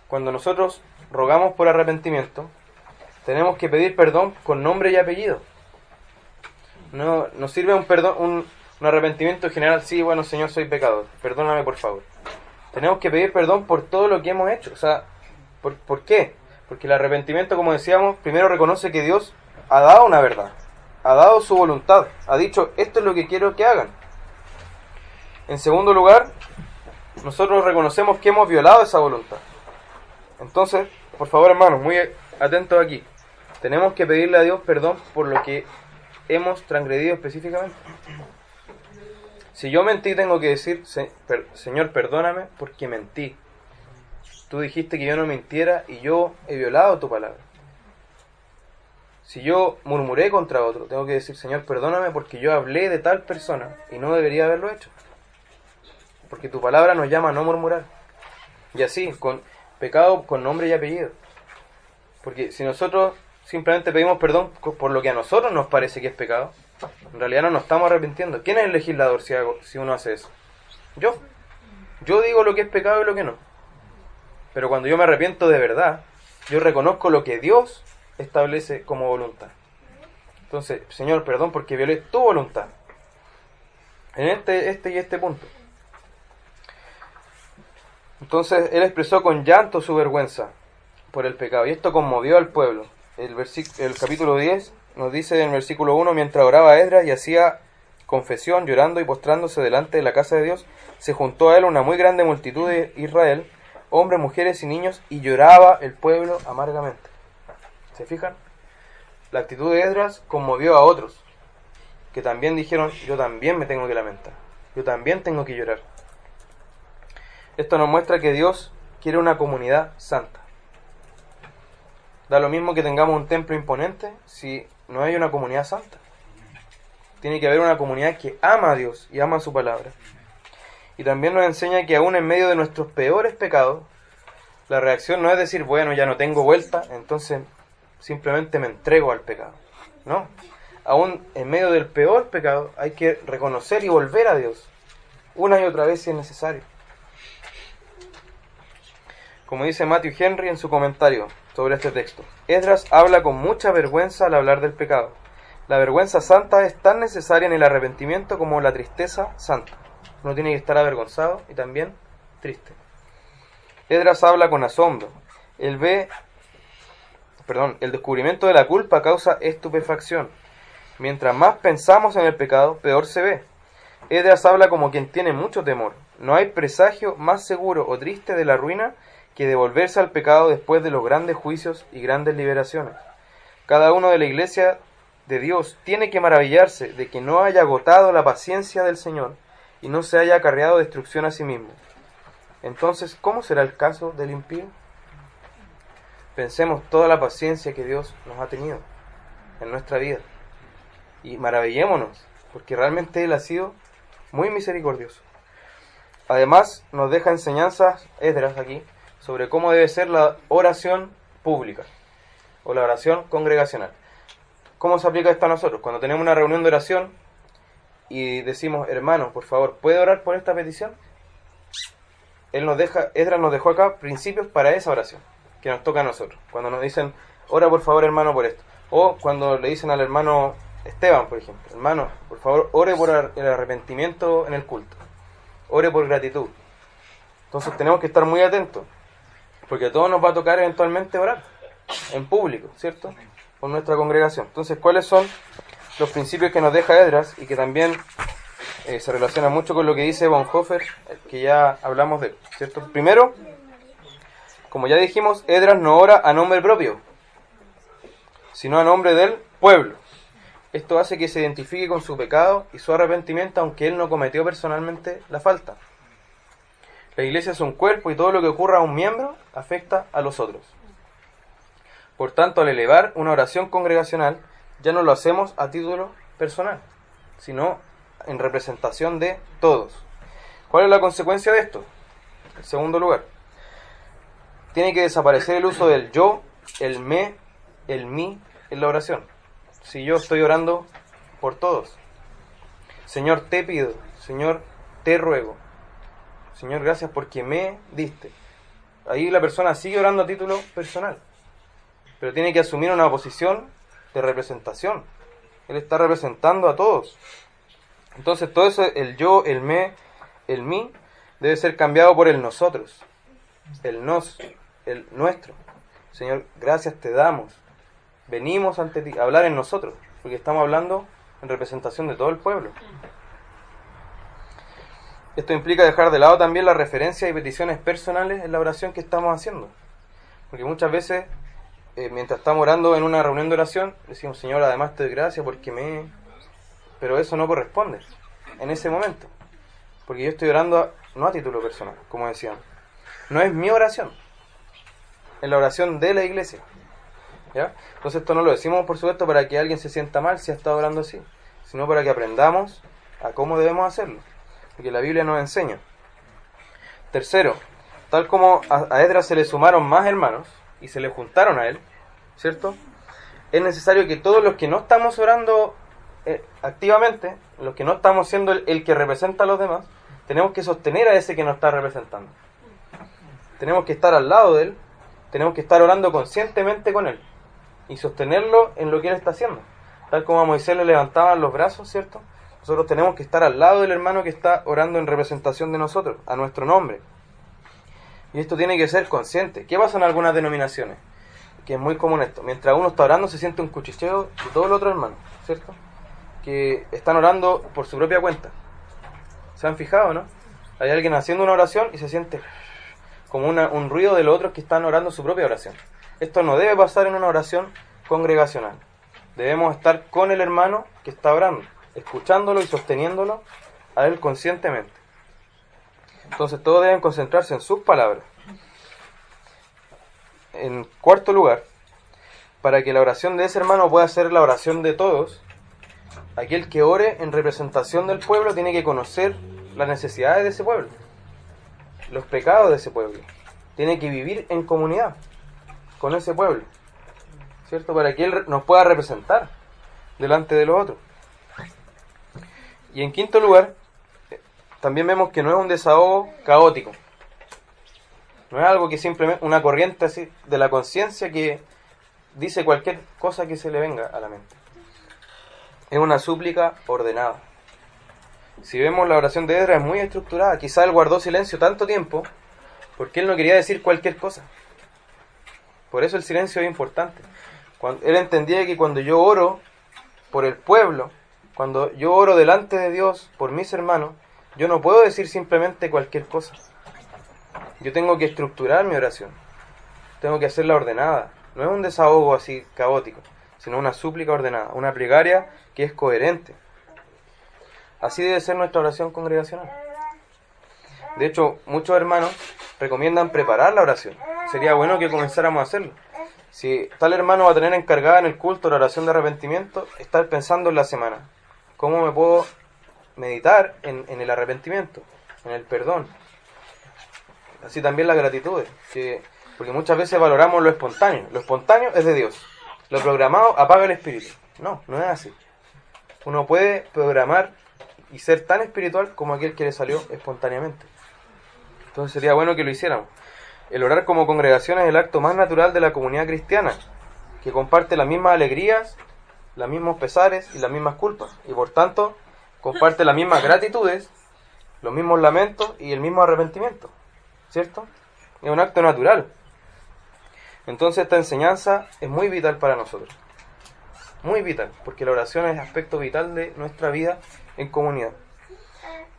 Cuando nosotros rogamos por arrepentimiento, tenemos que pedir perdón con nombre y apellido. No nos sirve un arrepentimiento general. Sí, bueno, Señor, soy pecador, perdóname por favor. Tenemos que pedir perdón por todo lo que hemos hecho. O sea, ¿por qué? Porque el arrepentimiento, como decíamos, primero reconoce que Dios ha dado una verdad, ha dado su voluntad, ha dicho, esto es lo que quiero que hagan. En segundo lugar, nosotros reconocemos que hemos violado esa voluntad. Entonces, por favor, hermanos, muy atentos aquí. Tenemos que pedirle a Dios perdón por lo que hemos transgredido específicamente. Si yo mentí, tengo que decir, Señor, perdóname porque mentí. Tú dijiste que yo no mintiera y yo he violado tu palabra. Si yo murmuré contra otro, tengo que decir, Señor, perdóname porque yo hablé de tal persona y no debería haberlo hecho. Porque tu palabra nos llama a no murmurar. Y así, con pecado con nombre y apellido. Porque si nosotros simplemente pedimos perdón por lo que a nosotros nos parece que es pecado, en realidad no nos estamos arrepintiendo. ¿Quién es el legislador si uno hace eso? Yo. Yo digo lo que es pecado y lo que no. Pero cuando yo me arrepiento de verdad, yo reconozco lo que Dios establece como voluntad. Entonces, Señor, perdón porque violé tu voluntad. En este punto. Entonces, él expresó con llanto su vergüenza por el pecado. Y esto conmovió al pueblo. El capítulo 10 nos dice en el versículo 1, mientras oraba Esdras y hacía confesión, llorando y postrándose delante de la casa de Dios, se juntó a él una muy grande multitud de Israel, hombres, mujeres y niños, y lloraba el pueblo amargamente. ¿Se fijan? La actitud de Esdras conmovió a otros, que también dijeron, yo también me tengo que lamentar, yo también tengo que llorar. Esto nos muestra que Dios quiere una comunidad santa. Da lo mismo que tengamos un templo imponente si no hay una comunidad santa. Tiene que haber una comunidad que ama a Dios y ama su palabra. Y también nos enseña que aún en medio de nuestros peores pecados, la reacción no es decir, bueno, ya no tengo vuelta, entonces simplemente me entrego al pecado. No. Aún en medio del peor pecado hay que reconocer y volver a Dios una y otra vez si es necesario. Como dice Matthew Henry en su comentario sobre este texto, Esdras habla con mucha vergüenza al hablar del pecado. La vergüenza santa es tan necesaria en el arrepentimiento como la tristeza santa. Uno tiene que estar avergonzado y también triste. Esdras habla con asombro. El descubrimiento de la culpa causa estupefacción. Mientras más pensamos en el pecado, peor se ve. Esdras habla como quien tiene mucho temor. No hay presagio más seguro o triste de la ruina que devolverse al pecado después de los grandes juicios y grandes liberaciones. Cada uno de la iglesia de Dios tiene que maravillarse de que no haya agotado la paciencia del Señor y no se haya acarreado destrucción a sí mismo. Entonces, ¿cómo será el caso del impío? Pensemos toda la paciencia que Dios nos ha tenido en nuestra vida y maravillémonos, porque realmente Él ha sido muy misericordioso. Además, nos deja enseñanzas, Esdras aquí, sobre cómo debe ser la oración pública o la oración congregacional. ¿Cómo se aplica esto a nosotros? Cuando tenemos una reunión de oración y decimos, hermano, por favor, ¿puede orar por esta petición? Esdras nos dejó acá principios para esa oración que nos toca a nosotros. Cuando nos dicen, ora por favor, hermano, por esto. O cuando le dicen al hermano Esteban, por ejemplo, hermano, por favor, ore por el arrepentimiento en el culto. Ore por gratitud. Entonces tenemos que estar muy atentos, porque a todos nos va a tocar eventualmente orar en público, ¿cierto? Con nuestra congregación. Entonces, ¿cuáles son los principios que nos deja Esdras y que también se relaciona mucho con lo que dice Bonhoeffer, que ya hablamos de él, ¿cierto? Primero, como ya dijimos, Esdras no ora a nombre propio, sino a nombre del pueblo. Esto hace que se identifique con su pecado y su arrepentimiento, aunque él no cometió personalmente la falta. La iglesia es un cuerpo y todo lo que ocurra a un miembro afecta a los otros. Por tanto, al elevar una oración congregacional, ya no lo hacemos a título personal, sino en representación de todos. ¿Cuál es la consecuencia de esto? En segundo lugar, tiene que desaparecer el uso del yo, el me, el mí en la oración. Si yo estoy orando por todos, Señor, te pido, Señor, te ruego, Señor, gracias porque me diste. Ahí la persona sigue orando a título personal, pero tiene que asumir una posición de representación. Él está representando a todos. Entonces todo eso, el yo, el me, el mí, debe ser cambiado por el nosotros, el nos, el nuestro. Señor, gracias te damos. Venimos ante ti a hablar en nosotros, porque estamos hablando en representación de todo el pueblo. Esto implica dejar de lado también las referencias y peticiones personales en la oración que estamos haciendo. Porque muchas veces, mientras estamos orando en una reunión de oración, decimos, Señor, además te doy gracias porque me... Pero eso no corresponde en ese momento. Porque yo estoy orando no a título personal, como decían. No es mi oración, es la oración de la iglesia. ¿Ya? Entonces esto no lo decimos, por supuesto, para que alguien se sienta mal si ha estado orando así, sino para que aprendamos a cómo debemos hacerlo, porque la Biblia nos enseña. Tercero, tal como a Esdras se le sumaron más hermanos y se le juntaron a él, ¿cierto? Es necesario que todos los que no estamos orando activamente, los que no estamos siendo el que representa a los demás, tenemos que sostener a ese que nos está representando. Tenemos que estar al lado de él, tenemos que estar orando conscientemente con él y sostenerlo en lo que él está haciendo. Tal como a Moisés le levantaban los brazos, ¿cierto? Nosotros tenemos que estar al lado del hermano que está orando en representación de nosotros, a nuestro nombre. Y esto tiene que ser consciente. ¿Qué pasa en algunas denominaciones? Que es muy común esto. Mientras uno está orando se siente un cuchicheo de todos los otros hermanos, ¿cierto? Que están orando por su propia cuenta. ¿Se han fijado, no? Hay alguien haciendo una oración y se siente como un ruido de los otros que están orando su propia oración. Esto no debe pasar en una oración congregacional. Debemos estar con el hermano que está orando, escuchándolo y sosteniéndolo a él conscientemente. Entonces todos deben concentrarse en sus palabras. En cuarto lugar, para que la oración de ese hermano pueda ser la oración de todos, aquel que ore en representación del pueblo tiene que conocer las necesidades de ese pueblo, los pecados de ese pueblo. Tiene que vivir en comunidad con ese pueblo, ¿cierto? Para que Él nos pueda representar delante de los otros. Y en quinto lugar, también vemos que no es un desahogo caótico. No es algo que simplemente, una corriente así de la conciencia que dice cualquier cosa que se le venga a la mente. Es una súplica ordenada. Si vemos la oración de Esdras es muy estructurada. Quizá él guardó silencio tanto tiempo porque él no quería decir cualquier cosa. Por eso el silencio es importante. Él entendía que cuando yo oro por el pueblo, cuando yo oro delante de Dios por mis hermanos, yo no puedo decir simplemente cualquier cosa. Yo tengo que estructurar mi oración. Tengo que hacerla ordenada. No es un desahogo así caótico, sino una súplica ordenada, una plegaria que es coherente. Así debe ser nuestra oración congregacional. De hecho, muchos hermanos recomiendan preparar la oración. Sería bueno que comenzáramos a hacerlo. Si tal hermano va a tener encargada en el culto la oración de arrepentimiento, estar pensando en la semana. ¿Cómo me puedo meditar en el arrepentimiento, en el perdón? Así también la gratitud, porque muchas veces valoramos lo espontáneo. Lo espontáneo es de Dios. Lo programado apaga el espíritu. No, no es así. Uno puede programar y ser tan espiritual como aquel que le salió espontáneamente. Entonces sería bueno que lo hiciéramos. El orar como congregación es el acto más natural de la comunidad cristiana, que comparte las mismas alegrías, los mismos pesares y las mismas culpas, y por tanto comparte las mismas gratitudes, los mismos lamentos y el mismo arrepentimiento, ¿cierto? Es un acto natural. Entonces esta enseñanza es muy vital para nosotros, muy vital, porque la oración es aspecto vital de nuestra vida en comunidad.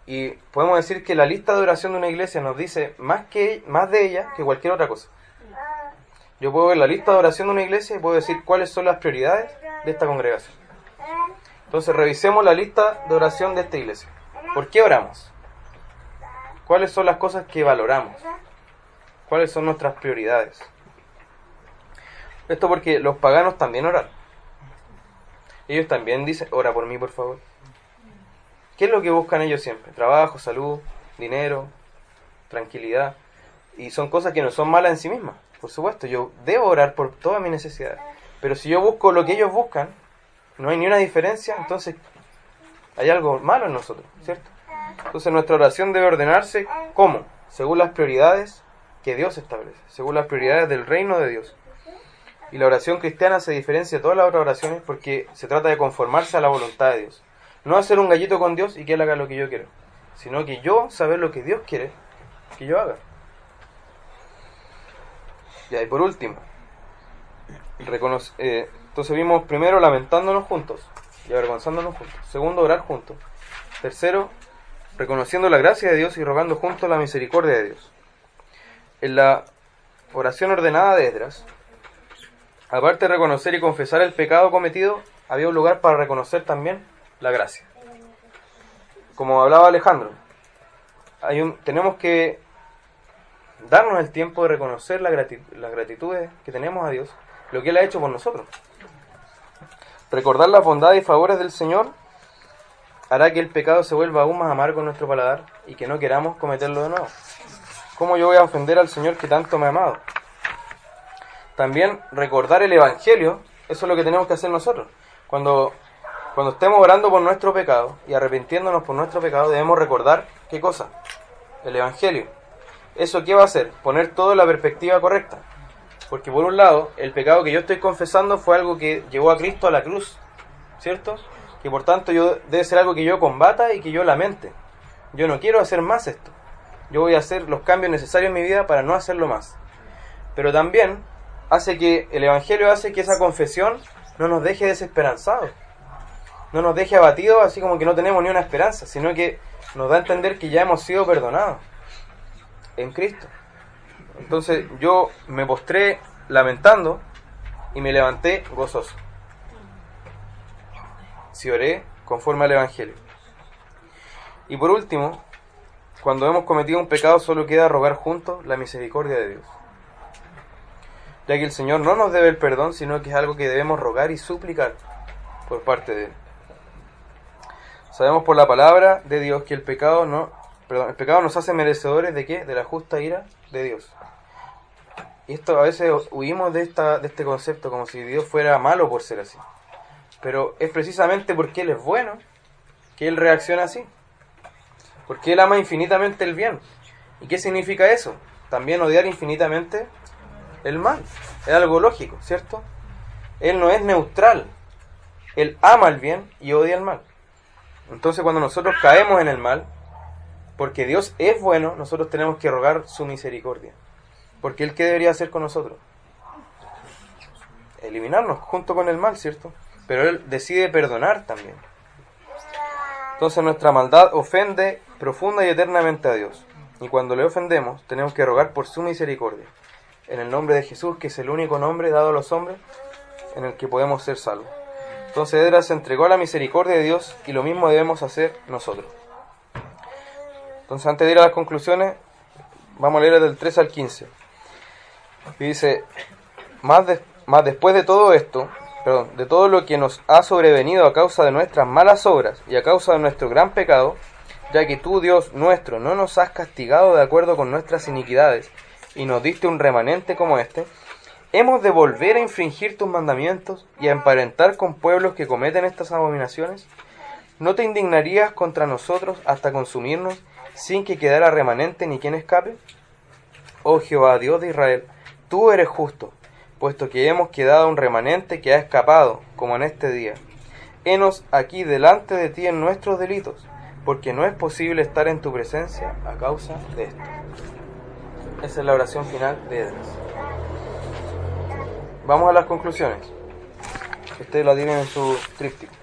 Y podemos decir que la lista de oración de una iglesia nos dice más de ella que cualquier otra cosa. Yo puedo ver la lista de oración de una iglesia y puedo decir cuáles son las prioridades de esta congregación. Entonces revisemos la lista de oración de esta iglesia. ¿Por qué oramos? ¿Cuáles son las cosas que valoramos? ¿Cuáles son nuestras prioridades? Esto porque los paganos también oran. Ellos también dicen, ora por mí, por favor. ¿Qué es lo que buscan ellos siempre? Trabajo, salud, dinero, tranquilidad. Y son cosas que no son malas en sí mismas. Por supuesto, yo debo orar por todas mis necesidades. Pero si yo busco lo que ellos buscan, no hay ni una diferencia, entonces hay algo malo en nosotros, ¿cierto? Entonces nuestra oración debe ordenarse, ¿cómo? Según las prioridades que Dios establece, según las prioridades del reino de Dios. Y la oración cristiana se diferencia de todas las otras oraciones porque se trata de conformarse a la voluntad de Dios. No hacer un gallito con Dios y que Él haga lo que yo quiero, sino que yo saber lo que Dios quiere que yo haga. Ya, y por último, entonces vimos primero lamentándonos juntos y avergonzándonos juntos. Segundo, orar juntos. Tercero, reconociendo la gracia de Dios y rogando juntos la misericordia de Dios. En la oración ordenada de Esdras, aparte de reconocer y confesar el pecado cometido, había un lugar para reconocer también la gracia. Como hablaba Alejandro, tenemos que darnos el tiempo de reconocer las gratitudes que tenemos a Dios, lo que Él ha hecho por nosotros. Recordar las bondades y favores del Señor hará que el pecado se vuelva aún más amargo en nuestro paladar y que no queramos cometerlo de nuevo. ¿Cómo yo voy a ofender al Señor que tanto me ha amado? También recordar el Evangelio, eso es lo que tenemos que hacer nosotros. Cuando estemos orando por nuestro pecado y arrepintiéndonos por nuestro pecado, debemos recordar, ¿qué cosa? El Evangelio. ¿Eso qué va a hacer? Poner todo en la perspectiva correcta. Porque por un lado, el pecado que yo estoy confesando fue algo que llevó a Cristo a la cruz, ¿cierto? Que por tanto debe ser algo que yo combata y que yo lamente. Yo no quiero hacer más esto. Yo voy a hacer los cambios necesarios en mi vida para no hacerlo más. Pero también el Evangelio hace que esa confesión no nos deje desesperanzados, no nos deje abatidos así como que no tenemos ni una esperanza, sino que nos da a entender que ya hemos sido perdonados en Cristo. Entonces yo me postré lamentando y me levanté gozoso. Si oré conforme al Evangelio. Y por último, cuando hemos cometido un pecado solo queda rogar juntos la misericordia de Dios, ya que el Señor no nos debe el perdón, sino que es algo que debemos rogar y suplicar por parte de Él. Sabemos por la palabra de Dios que el pecado nos hace merecedores ¿de qué? De la justa ira de Dios. Y esto a veces huimos de este concepto como si Dios fuera malo por ser así. Pero es precisamente porque Él es bueno que Él reacciona así. Porque Él ama infinitamente el bien. ¿Y qué significa eso? También odiar infinitamente el mal. Es algo lógico, ¿cierto? Él no es neutral. Él ama el bien y odia el mal. Entonces cuando nosotros caemos en el mal, porque Dios es bueno, nosotros tenemos que rogar su misericordia. Porque Él, ¿qué debería hacer con nosotros? Eliminarnos junto con el mal, ¿cierto? Pero Él decide perdonar también. Entonces nuestra maldad ofende profunda y eternamente a Dios. Y cuando le ofendemos, tenemos que rogar por su misericordia. En el nombre de Jesús, que es el único nombre dado a los hombres en el que podemos ser salvos. Entonces Esdras se entregó a la misericordia de Dios y lo mismo debemos hacer nosotros. Entonces antes de ir a las conclusiones, vamos a leer del 3 al 15. Y dice, más después de todo esto, de todo lo que nos ha sobrevenido a causa de nuestras malas obras y a causa de nuestro gran pecado, ya que tú, Dios nuestro, no nos has castigado de acuerdo con nuestras iniquidades y nos diste un remanente como este, ¿hemos de volver a infringir tus mandamientos y a emparentar con pueblos que cometen estas abominaciones? ¿No te indignarías contra nosotros hasta consumirnos sin que quedara remanente ni quien escape? Oh Jehová, Dios de Israel, tú eres justo, puesto que hemos quedado un remanente que ha escapado, como en este día. Henos aquí delante de ti en nuestros delitos, porque no es posible estar en tu presencia a causa de esto. Esa es la oración final de Esdras. Vamos a las conclusiones. Ustedes la tienen en su tríptico.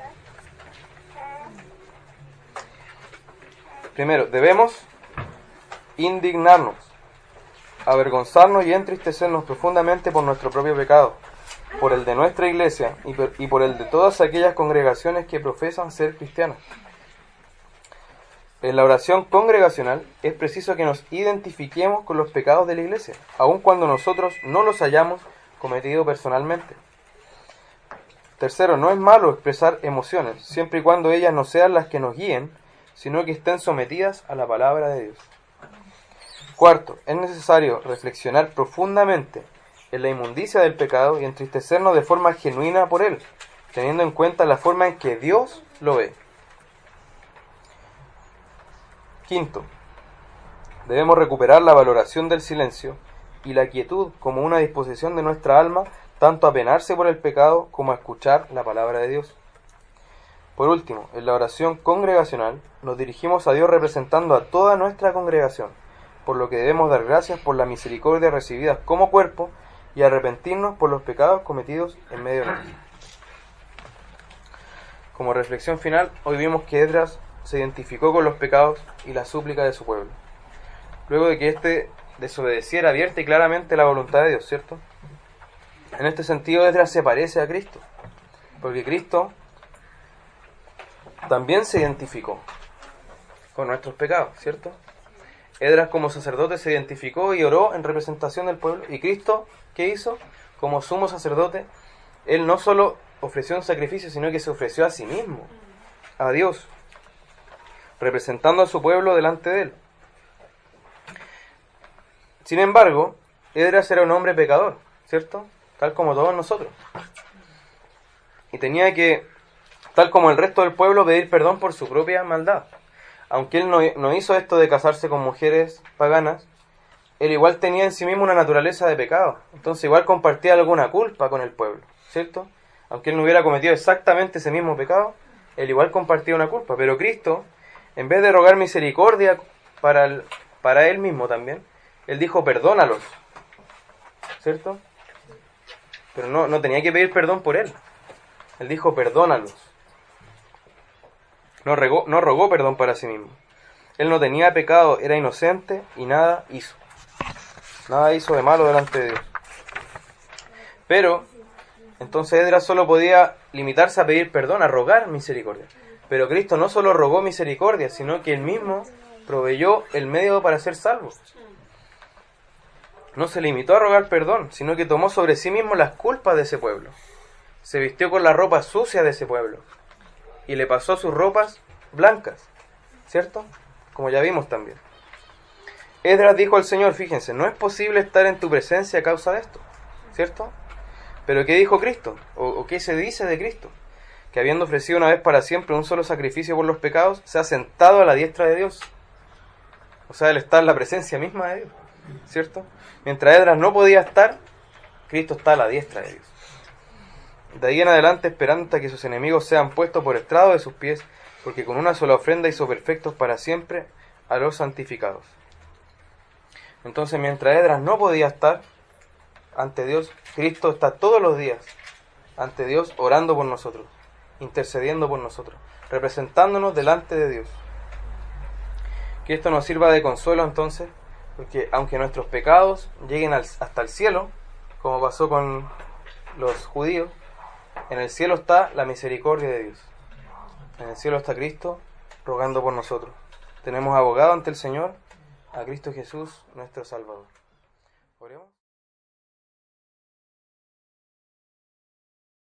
Primero, debemos indignarnos, avergonzarnos y entristecernos profundamente por nuestro propio pecado, por el de nuestra iglesia y por el de todas aquellas congregaciones que profesan ser cristianas. En la oración congregacional es preciso que nos identifiquemos con los pecados de la iglesia, aun cuando nosotros no los hayamos cometido personalmente. Tercero, no es malo expresar emociones, siempre y cuando ellas no sean las que nos guíen, sino que estén sometidas a la palabra de Dios. Cuarto, es necesario reflexionar profundamente en la inmundicia del pecado y entristecernos de forma genuina por él, teniendo en cuenta la forma en que Dios lo ve. Quinto, debemos recuperar la valoración del silencio y la quietud como una disposición de nuestra alma, tanto a penarse por el pecado como a escuchar la palabra de Dios. Por último, en la oración congregacional nos dirigimos a Dios representando a toda nuestra congregación, por lo que debemos dar gracias por la misericordia recibida como cuerpo y arrepentirnos por los pecados cometidos en medio de nosotros. Como reflexión final, hoy vimos que Esdras se identificó con los pecados y la súplica de su pueblo, luego de que éste desobedeciera abierta y claramente la voluntad de Dios, ¿cierto? En este sentido, Esdras se parece a Cristo, porque Cristo también se identificó con nuestros pecados, ¿cierto? Esdras como sacerdote se identificó y oró en representación del pueblo, y Cristo, ¿qué hizo? Como sumo sacerdote, Él no solo ofreció un sacrificio, sino que se ofreció a sí mismo, a Dios, representando a su pueblo delante de Él. Sin embargo, Esdras era un hombre pecador, ¿cierto? Tal como todos nosotros. Y tenía que, tal como el resto del pueblo, pedir perdón por su propia maldad. Aunque él no hizo esto de casarse con mujeres paganas, él igual tenía en sí mismo una naturaleza de pecado. Entonces igual compartía alguna culpa con el pueblo, ¿cierto? Aunque él no hubiera cometido exactamente ese mismo pecado, él igual compartía una culpa. Pero Cristo, en vez de rogar misericordia para él mismo también, él dijo perdónalos, ¿cierto? Pero no tenía que pedir perdón por él. Él dijo perdónalos. No rogó perdón para sí mismo. Él no tenía pecado, era inocente y nada hizo. Nada hizo de malo delante de Dios. Pero, entonces Esdras solo podía limitarse a pedir perdón, a rogar misericordia. Pero Cristo no solo rogó misericordia, sino que Él mismo proveyó el medio para ser salvos. No se limitó a rogar perdón, sino que tomó sobre sí mismo las culpas de ese pueblo. Se vistió con la ropa sucia de ese pueblo y le pasó sus ropas blancas, ¿cierto? Como ya vimos también. Esdras dijo al Señor, fíjense, no es posible estar en tu presencia a causa de esto, ¿cierto? Pero ¿qué dijo Cristo? ¿O qué se dice de Cristo? Que habiendo ofrecido una vez para siempre un solo sacrificio por los pecados, se ha sentado a la diestra de Dios. O sea, Él está en la presencia misma de Dios, ¿cierto? Mientras Esdras no podía estar, Cristo está a la diestra de Dios. De ahí en adelante esperando hasta que sus enemigos sean puestos por estrado de sus pies, porque con una sola ofrenda hizo perfectos para siempre a los santificados. Entonces, mientras Esdras no podía estar ante Dios, Cristo está todos los días ante Dios orando por nosotros, intercediendo por nosotros, representándonos delante de Dios. Que esto nos sirva de consuelo entonces, porque aunque nuestros pecados lleguen hasta el cielo, como pasó con los judíos, en el cielo está la misericordia de Dios. En el cielo está Cristo rogando por nosotros. Tenemos abogado ante el Señor, a Cristo Jesús, nuestro Salvador. Oremos.